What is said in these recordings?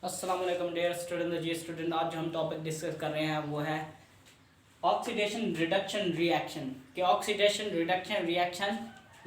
अस्सलाम वालेकुम dear student. जी student, आज जो हम टॉपिक डिस्कस कर रहे हैं वो है ऑक्सीडेशन रिडक्शन रिएक्शन कि ऑक्सीडेशन रिडक्शन रिएक्शन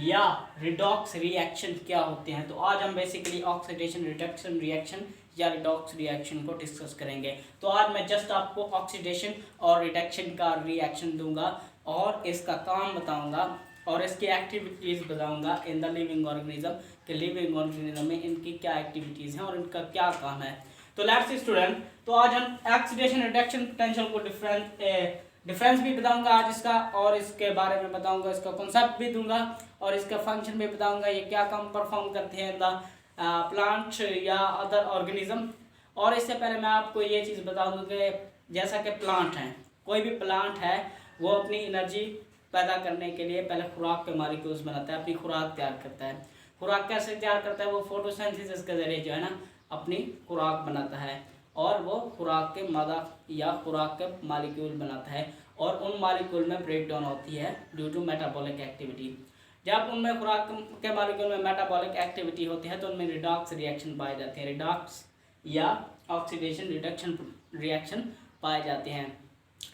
या रिडॉक्स रिएक्शन क्या होते हैं। तो आज हम बेसिकली ऑक्सीडेशन रिडक्शन रिएक्शन या रिडॉक्स रिएक्शन को डिस्कस करेंगे। तो आज मैं जस्ट आपको ऑक्सीडेशन और रिडक्शन का रिएक्शन दूंगा और इसका काम बताऊंगा और इसकी एक्टिविटीज़ बताऊंगा इन द लिविंग ऑर्गेनिज्म कि लिविंग ऑर्गेनिज्म में इनकी क्या एक्टिविटीज़ हैं और इनका क्या काम है। तो लेट्स सी स्टूडेंट, तो आज हम ऑक्सीडेशन रिडक्शन पोटेंशियल को डिफरेंस भी बताऊंगा आज इसका, और इसके बारे में बताऊंगा, इसका कॉन्सेप्ट भी दूंगा और इसका फंक्शन भी बताऊंगा, ये क्या काम परफॉर्म करते हैं द प्लांट या अदर ऑर्गेनिज्म। और इससे पहले मैं आपको ये चीज़ बता दूँ कि जैसा कि प्लांट हैं, कोई भी प्लांट है वो अपनी एनर्जी पैदा करने के लिए पहले खुराक के मॉलिक्यूल्स बनाता है, अपनी खुराक तैयार करता है। खुराक कैसे तैयार करता है? वो फोटोसिंथेसिस के जरिए जो है ना अपनी खुराक बनाता है और वो खुराक के मादा या खुराक के मॉलिक्यूल बनाता है और उन मॉलिक्यूल में ब्रेक डाउन होती है ड्यू टू मेटाबॉलिक एक्टिविटी। जब उनमें खुराक के मॉलिक्यूल में मेटाबॉलिक एक्टिविटी होती है तो उनमें रिडॉक्स रिएक्शन पाए जाते हैं, रिडॉक्स या ऑक्सीडेशन रिडक्शन रिएक्शन पाए जाते हैं।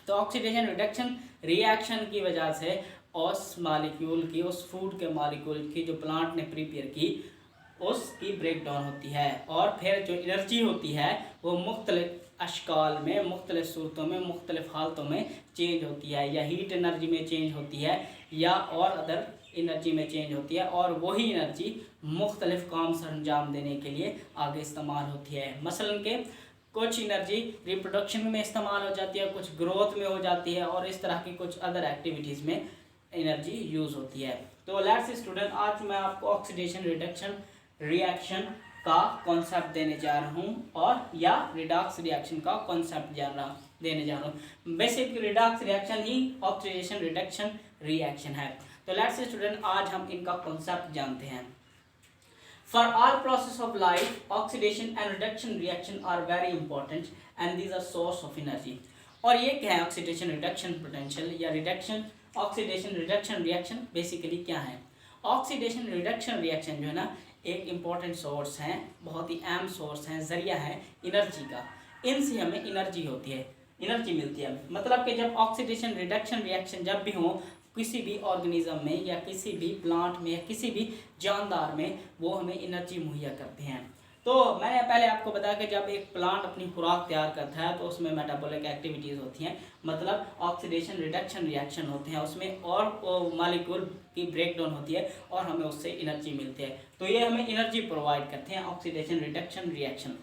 तो ऑक्सीडेशन रिडक्शन रिएक्शन की वजह से उस मॉलिक्यूल की, उस फूड के मॉलिक्यूल की जो प्लांट ने प्रिपेयर की, उसकी ब्रेक डाउन होती है और फिर जो एनर्जी होती है वो मुख्तलिफ अशकाल में, मुख्तलिफ सूरतों में, मुख्तलिफ हालतों में चेंज होती है, या हीट एनर्जी में चेंज होती है या और अदर एनर्जी में चेंज होती है, और वही एनर्जी मुख्तलिफ काम सर अंजाम देने के लिए आगे इस्तेमाल होती है। मसलन के कुछ एनर्जी रिप्रोडक्शन में इस्तेमाल हो जाती है, कुछ ग्रोथ में हो जाती है और इस तरह की कुछ अदर एक्टिविटीज़ में एनर्जी यूज़ होती है। तो लेट्स स्टूडेंट, आज मैं आपको ऑक्सीडेशन रिडक्शन रिएक्शन का कॉन्सेप्ट देने जा रहा हूँ और या रिडॉक्स रिएक्शन का कॉन्सेप्ट देने जा रहा हूँ। बेसिक रिडॉक्स रिएक्शन ही ऑक्सीडेशन रिडक्शन रिएक्शन है। तो लेट्स स्टूडेंट, आज हम इनका कॉन्सेप्ट जानते हैं। For all process of life, oxidation and reduction reaction are very important and these are source of energy. और ये क्या है ऑक्सीडेशन रिडक्शन पोटेंशियल या reduction oxidation reduction reaction basically क्या है? ऑक्सीडेशन रिडक्शन रिएक्शन जो है ना एक इम्पॉर्टेंट सोर्स है, बहुत ही अहम सोर्स है, जरिया है एनर्जी का। इनसे हमें एनर्जी होती है, एनर्जी मिलती है। मतलब कि जब ऑक्सीडेशन रिडक्शन रिएक्शन जब भी हो किसी भी ऑर्गेनिज्म में या किसी भी प्लांट में या किसी भी जानदार में, वो हमें एनर्जी मुहैया करते हैं। तो मैंने पहले आपको बताया कि जब एक प्लांट अपनी खुराक तैयार करता है तो उसमें मेटाबॉलिक एक्टिविटीज़ होती हैं, मतलब ऑक्सीडेशन रिडक्शन रिएक्शन होते हैं उसमें, और मॉलिक्यूल की ब्रेक डाउन होती है और हमें उससे एनर्जी मिलती है। तो ये हमें एनर्जी प्रोवाइड करते हैं ऑक्सीडेशन रिडक्शन रिएक्शन।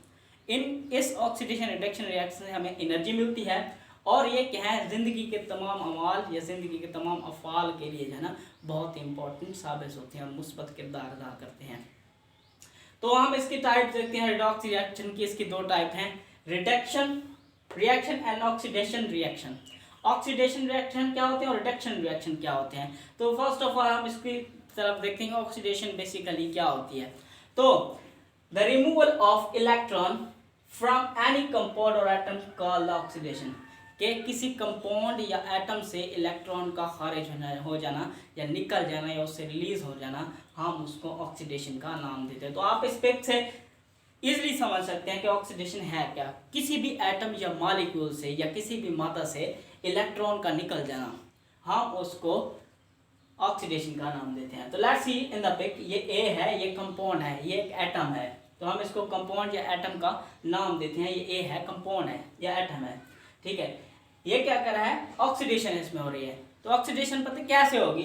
इस ऑक्सीडेशन रिडक्शन रिएक्शन से हमें एनर्जी मिलती है और ये क्या है, ज़िंदगी के तमाम अमाल या ज़िंदगी के तमाम अफ़ाल के लिए जो है ना बहुत इंपॉर्टेंट साबित होते हैं और मुस्बत किरदार अदा करते हैं। तो हम इसकी टाइप देखते हैं रिडॉक्स रिएक्शन की। इसकी दो टाइप हैं, reduction reaction and oxidation reaction. Oxidation reaction क्या होते हैं और रिडक्शन रिएक्शन क्या होते हैं? तो फर्स्ट ऑफ ऑल हम इसकी तरफ देखते हैं ऑक्सीडेशन बेसिकली क्या होती है। तो the removal of electron from any compound और एटम कॉल्ड ऑक्सीडेशन, कि किसी कंपाउंड या एटम से इलेक्ट्रॉन का खारिज हो जाना या निकल जाना या उससे रिलीज हो जाना, हम उसको ऑक्सीडेशन का नाम देते हैं। तो आप इस पेज से इजीली समझ सकते हैं कि ऑक्सीडेशन है क्या। किसी भी एटम या मॉलिक्यूल से या किसी भी मादा से इलेक्ट्रॉन का निकल जाना, हम उसको ऑक्सीडेशन का नाम देते हैं। तो let's see in the pic, ये ए है, ये कंपाउंड है, ये एक एटम है, तो हम इसको कंपाउंड या एटम का नाम देते हैं। ये ए है, कंपाउंड है या एटम है, ठीक है। ये क्या कर रहा है, ऑक्सीडेशन इसमें हो रही है। तो ऑक्सीडेशन पता कैसे होगी?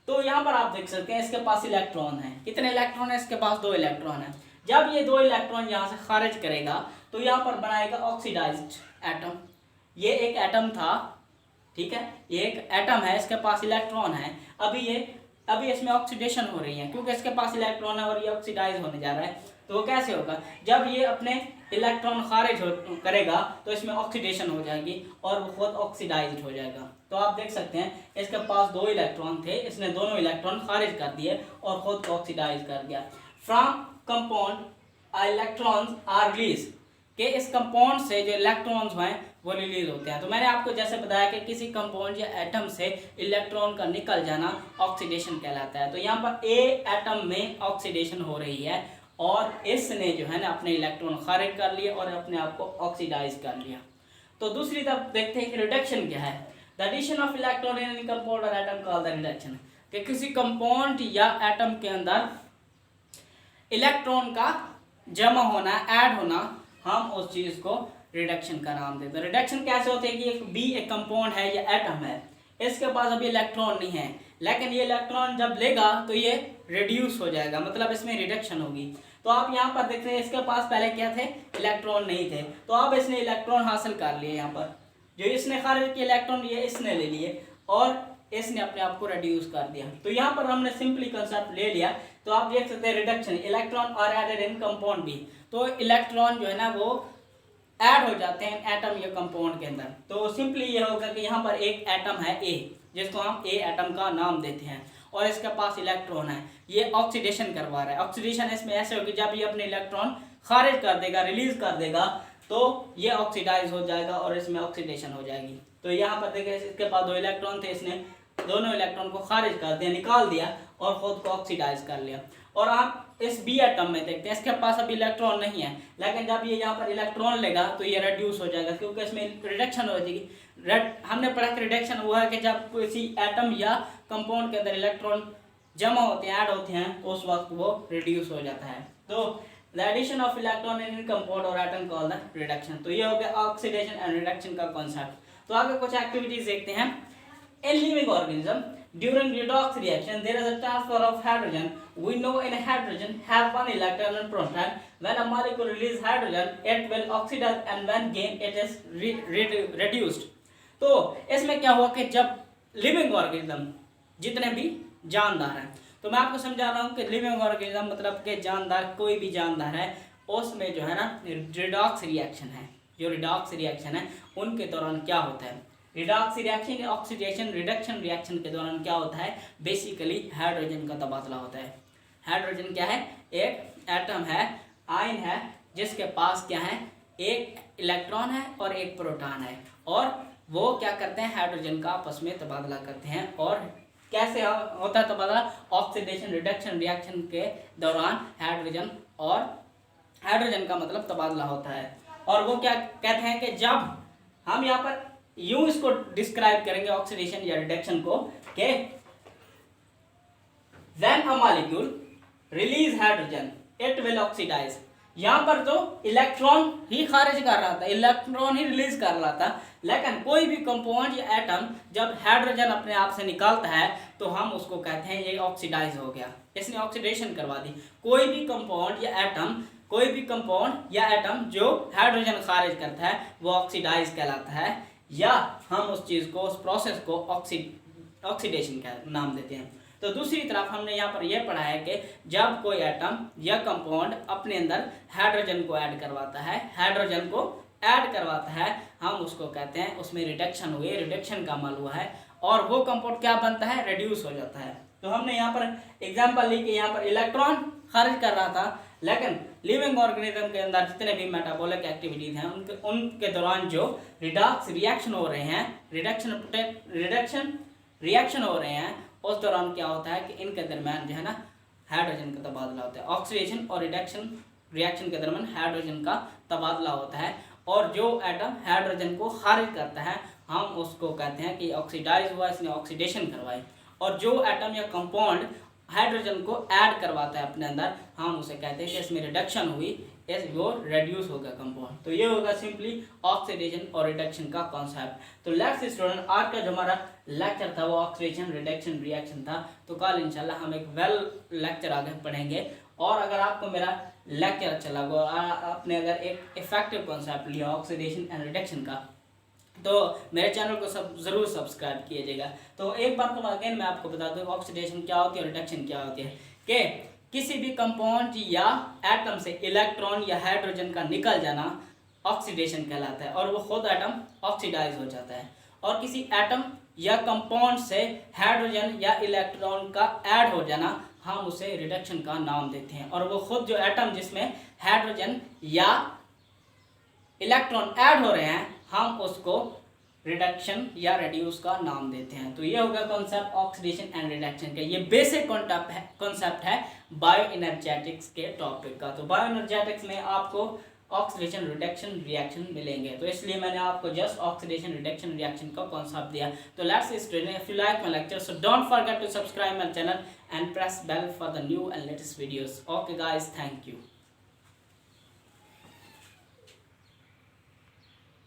तो यहाँ पर आप देख सकते हैं इसके पास इलेक्ट्रॉन है। कितने इलेक्ट्रॉन है? इसके पास 2 इलेक्ट्रॉन है। जब ये 2 इलेक्ट्रॉन यहाँ से खारिज करेगा तो यहाँ पर बनाएगा ऑक्सीडाइज्ड एटम। ये एक एटम था, ठीक है, ये एक एटम है, इसके पास इलेक्ट्रॉन है। अभी इसमें ऑक्सीडेशन हो रही है क्योंकि इसके पास इलेक्ट्रॉन है और ये ऑक्सीडाइज होने जा रहा है। तो वो कैसे होगा? जब ये अपने इलेक्ट्रॉन खारिज करेगा तो इसमें ऑक्सीडेशन हो जाएगी और वो खुद ऑक्सीडाइज्ड हो जाएगा। तो आप देख सकते हैं इसके पास 2 इलेक्ट्रॉन थे, इसने दोनों इलेक्ट्रॉन खारिज कर दिए और खुद को ऑक्सीडाइज कर दिया। From compound electrons are release, कि इस कंपाउंड से जो इलेक्ट्रॉन्स हैं वो रिलीज होते हैं। तो मैंने आपको जैसे बताया कि किसी कंपाउंड या एटम से इलेक्ट्रॉन का निकल जाना ऑक्सीडेशन कहलाता है। तो यहाँ पर ए एटम में ऑक्सीडेशन हो रही है और इसने जो है ना अपने इलेक्ट्रॉन खारिज कर लिए और अपने आप को ऑक्सीडाइज कर लिया। तो दूसरी तरफ देखते हैं कि रिडक्शन क्या है। The addition of electron in any compound और एटम कॉल्ड द रिडक्शन, कि किसी कंपाउंड या एटम के अंदर इलेक्ट्रॉन का जमा होना, ऐड होना, हम उस चीज को रिडक्शन का नाम देते हैं। रिडक्शन कैसे होते हैं कि एक कंपाउंड है या एटम है, इसके पास अभी इलेक्ट्रॉन नहीं है, लेकिन ये इलेक्ट्रॉन जब लेगा तो ये रिड्यूस हो जाएगा, मतलब इसमें रिडक्शन होगी। तो आप यहाँ पर देख रहे हैं इसके पास पहले क्या थे, इलेक्ट्रॉन नहीं थे, तो अब इसने इलेक्ट्रॉन हासिल कर लिए। यहाँ पर जो इसने खारिज किए इलेक्ट्रॉन, ये इसने ले लिए और इसने अपने आप को रिड्यूस कर दिया। तो यहाँ पर हमने सिंपली कंसेप्ट ले लिया। तो आप देख सकते हैं रिडक्शन, इलेक्ट्रॉन और एडेड इन कंपाउंड भी, तो इलेक्ट्रॉन जो है ना वो ऐड हो जाते हैं एटम या कंपाउंड के अंदर। तो सिंपली ये होगा कि यहाँ पर एक एटम है ए, जिसको हम ए एटम का नाम देते हैं, और इसके पास इलेक्ट्रॉन है, ये ऑक्सीडेशन करवा रहा है। ऑक्सीडेशन इसमें ऐसे होगी, जब ये अपने इलेक्ट्रॉन खारिज कर देगा, रिलीज कर देगा, तो ये ऑक्सीडाइज हो जाएगा और इसमें ऑक्सीडेशन हो जाएगी। तो यहाँ पर देखिए इसके पास 2 इलेक्ट्रॉन थे, इसने दोनों इलेक्ट्रॉन को खारिज कर दिया, निकाल दिया और खुद को ऑक्सीडाइज कर लिया। और आप इस बी एटम में देखते हैं, इसके पास अभी इलेक्ट्रॉन नहीं है, लेकिन जब ये यहाँ पर इलेक्ट्रॉन लेगा तो ये रिड्यूस हो जाएगा, क्योंकि इसमें रिडक्शन हो जाएगी। हमने पढ़ा कि रिडक्शन हुआ है कि जब किसी एटम या कंपाउंड के अंदर इलेक्ट्रॉन जमा होते हैं, ऐड होते हैं, तो उस वक्त वो रिड्यूस हो जाता है। तो the addition of electron in compound और एटम कॉल्ड द रिडक्शन। तो ये हो गया ऑक्सीडेशन एंड रिडक्शन का कॉन्सेप्ट। तो आगे कुछ एक्टिविटीज देखते हैं। In living organism, during redox reaction, there is a transfer of hydrogen. We know in hydrogen have one electron and proton. When a molecule release hydrogen, it will oxidize, and when gain, it is reduced. तो इसमें क्या हुआ कि जब living organism जितने भी जानदार हैं, तो मैं आपको समझा रहा हूँ कि लिविंग ऑर्गेनिज्म मतलब कि जानदार, कोई भी जानदार है, उसमें जो है ना रिडॉक्स रिएक्शन है। जो रिडॉक्स रिएक्शन है उनके दौरान क्या होता है, redox reaction, oxidation, reduction reaction के दौरान क्या होता है, बेसिकली हाइड्रोजन का तबादला होता है। हाइड्रोजन क्या है, एक एटम है, आयन है, जिसके पास क्या है, एक इलेक्ट्रॉन है और एक प्रोटॉन है, और वो क्या करते हैं, हाइड्रोजन का आपस में तबादला करते हैं। और कैसे होता है तबादला, ऑक्सीडेशन रिडक्शन रिएक्शन के दौरान हाइड्रोजन और हाइड्रोजन का मतलब तबादला होता है। और वो क्या कहते हैं कि जब हम यहाँ पर यूं इसको डिस्क्राइब करेंगे ऑक्सीडेशन या रिडक्शन को, कि when a molecule release hydrogen it will oxidize. यहां पर तो इलेक्ट्रॉन ही खारिज कर रहा था, इलेक्ट्रॉन ही रिलीज कर रहा था, लेकिन कोई भी कंपाउंड या एटम जब हाइड्रोजन अपने आप से निकालता है तो हम उसको कहते हैं ये ऑक्सीडाइज हो गया, इसने ऑक्सीडेशन करवा दी। कोई भी कंपाउंड या एटम, कोई भी कंपाउंड या एटम जो हाइड्रोजन खारिज करता है वो ऑक्सीडाइज कहलाता है, या हम उस चीज को, उस प्रोसेस को ऑक्सीडेशन का नाम देते हैं। तो दूसरी तरफ हमने यहाँ पर यह पढ़ा है कि जब कोई एटम या कंपाउंड अपने अंदर हाइड्रोजन को ऐड करवाता है, हाइड्रोजन को ऐड करवाता है, हम उसको कहते हैं उसमें रिडक्शन हुई, रिडक्शन का अमल हुआ है, और वो कंपाउंड क्या बनता है, रिड्यूस हो जाता है। तो हमने यहाँ पर एग्जाम्पल ली कि यहाँ पर इलेक्ट्रॉन खारिज कर रहा था, लेकिन लिविंग ऑर्गेनिज्म के अंदर जितने भी मेटाबॉलिक एक्टिविटीज हैं उनके दौरान जो रिडॉक्स रिएक्शन हो रहे हैं, रिडक्शन रिएक्शन हो रहे हैं, उस दौरान क्या होता है कि इनके दरमियान जो है ना हाइड्रोजन का तबादला होता है। ऑक्सीडेशन और रिडक्शन रिएक्शन के दरमियान हाइड्रोजन का तबादला होता है, और जो एटम हाइड्रोजन को खारिज करता है हम उसको कहते हैं कि ऑक्सीडाइज हुआ, इसने ऑक्सीडेशन करवाई। और जो एटम या कंपाउंड हाइड्रोजन को ऐड करवाता है अपने अंदर, हम उसे कहते हैं कि इसमें रिडक्शन हुई, वो रेड्यूस होगा कंपाउंड। तो ये होगा सिंपली ऑक्सीडेशन और रिडक्शन का कॉन्सेप्ट। तो लेट्स स्टूडेंट, आज का जो हमारा लेक्चर था वो ऑक्सीडेशन रिडक्शन रिएक्शन था। तो कल इंशाल्लाह हम एक वेल लेक्चर आगे पढ़ेंगे। और अगर आपको मेरा लेक्चर अच्छा लगा, आपने अगर एक इफेक्टिव कॉन्सेप्ट लिया ऑक्सीडेशन एंड रिडक्शन का, तो मेरे चैनल को ज़रूर सब्सक्राइब कीजिएगा। तो एक बार तो अगेन मैं आपको बता दूँ ऑक्सीडेशन क्या होती है और रिडक्शन क्या होती है, कि किसी भी कंपाउंड या एटम से इलेक्ट्रॉन या हाइड्रोजन का निकल जाना ऑक्सीडेशन कहलाता है, और वो खुद एटम ऑक्सीडाइज हो जाता है। और किसी एटम या कंपाउंड से हाइड्रोजन या इलेक्ट्रॉन का ऐड हो जाना हम उसे रिडक्शन का नाम देते हैं। और वो खुद जो एटम जिसमें हाइड्रोजन या इलेक्ट्रॉन ऐड हो रहे हैं हम उसको रिडक्शन या रेड्यूस का नाम देते हैं। तो ये हो गया कॉन्सेप्ट ऑक्सीडेशन एंड रिडक्शन का। ये बेसिक कॉन्सेप्ट है बायो एनर्जेटिक्स के टॉपिक का। तो बायो एनर्जेटिक्स में आपको ऑक्सीडेशन रिडक्शन रिएक्शन मिलेंगे, तो इसलिए मैंने आपको जस्ट ऑक्सीडेशन रिडक्शन रिएक्शन का कॉन्सेप्ट दिया। तो let's start. If you like my lecture so don't forget to subscribe my channel and press bell for the new and latest videos. Okay guys, thank you.